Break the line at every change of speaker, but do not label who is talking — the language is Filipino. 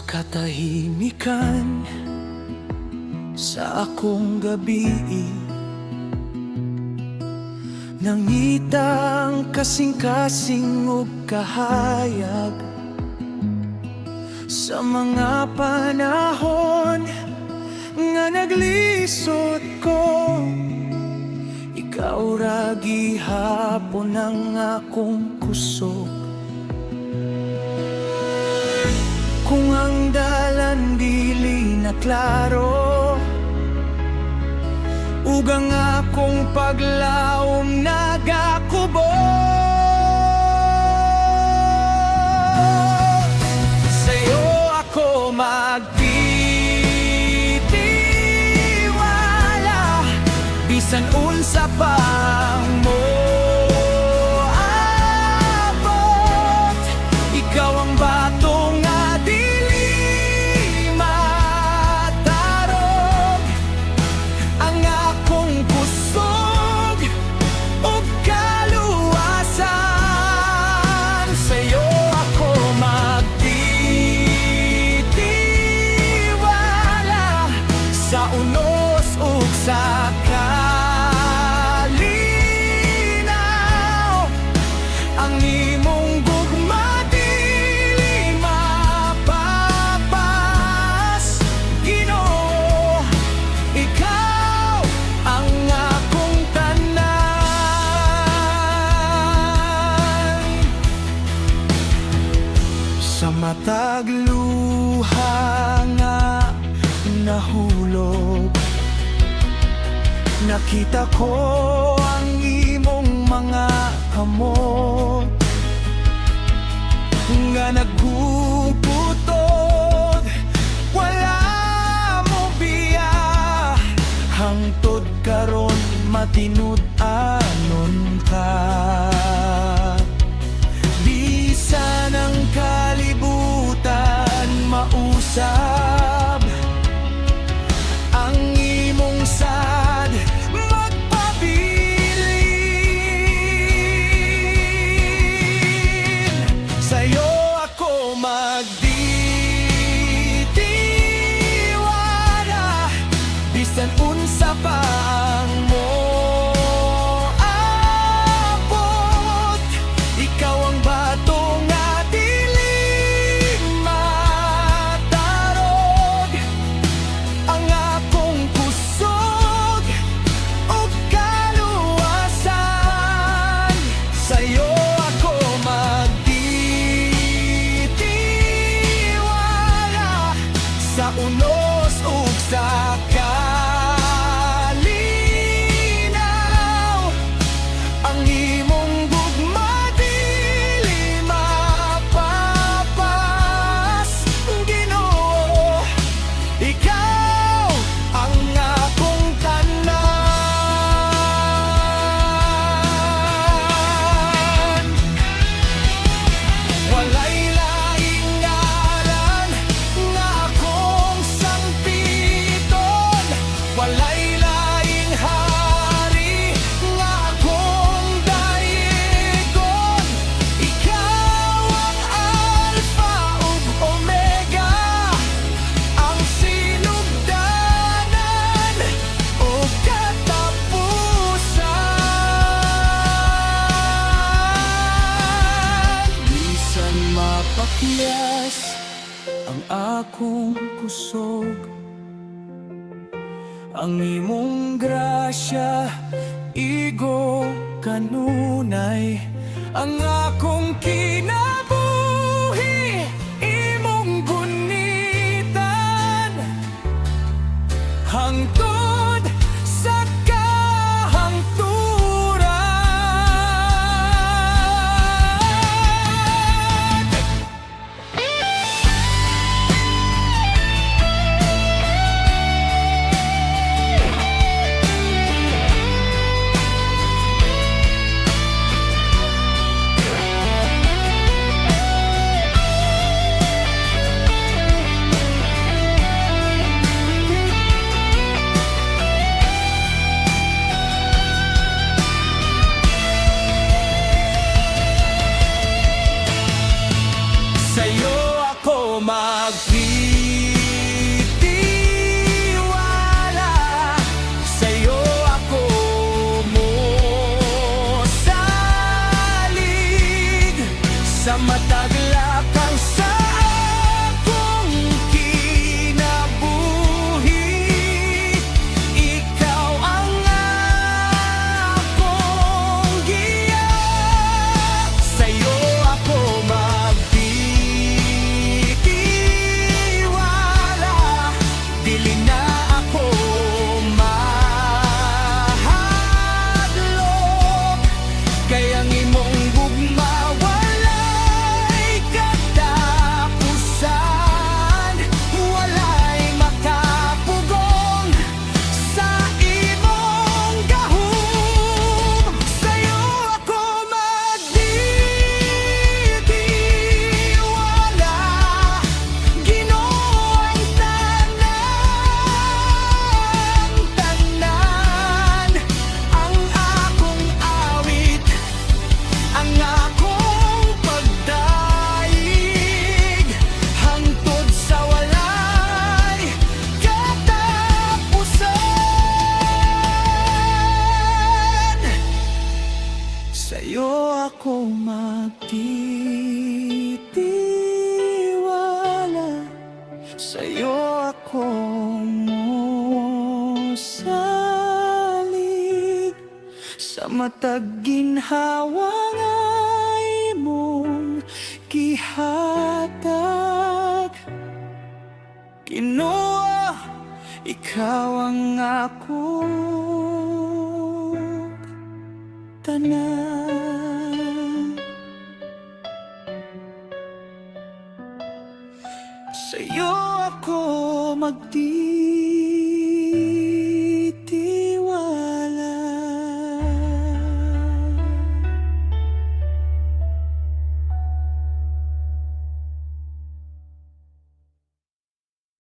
Sa katahimikan sa akong gabi, nangitang kasing-kasing ug kahayag. Sa mga panahon nga naglisod ko, ikaw ra gihapon ang akong kusog. Kung ang dalan dili na klaro, ug ang akong paglaom nagakubo, sa'yo ako magtitiwala, bisan unsa pang mo abot. Ikaw ang batong sa kalinaw, ang imong gugma dili mapapas. Ginoo, ikaw ang akong tanan. Sa matag luha nga nahulog, nakita ko ang imong mga kamot nga nagugutod. Wala mo biya hangtod karon matinud-anon ka. Bisan ang kalibutan mausab, ang imong sad magpabilin. Sa'yo ako magtitiwala, bisan unsa pa ang mo abot. Ikaw ang bato nga dili matarog, ang akong kusog o kaluwasan. Sa'yo ako magtitiwala, sa unos ug sa kalinaw, ang imong gugma dili mapapas. Ginoo, ikaw ang akong tanan. Walay laing ngaran nga akong sangpiton, walay laing hari nga akong dayigon. Ikaw ang Alpha ug Omega, ang sinugdanan o katapusan. Bisan mapakyas ang akong kusog, ang imong grasya igo kanunay. Ang akong kinabuhi imong gunitan, hangtod sa kahangturan. magtitiwala. Sa'yo ako salig sa mataglakang sa akong kinabuhi. Ikaw ang akong giya. Sa'yo ako magtitiwala. Dili na ako mahadlok, kaya ang imong gugma walay katapusan. Walay makapugong sa imong gahom. Sa'yo ako magtitiwala. Ginoo ang tanan, ang akong awit, ang akong pagdaig, hangtod sa walay katapusan. Sa'yo ako magtitiwala. Sa'yo ako salig sa matag ginhawa nga imong gihatag. Ginoo, ikaw ang akong tanan. Sa'yo ako magtitiwala.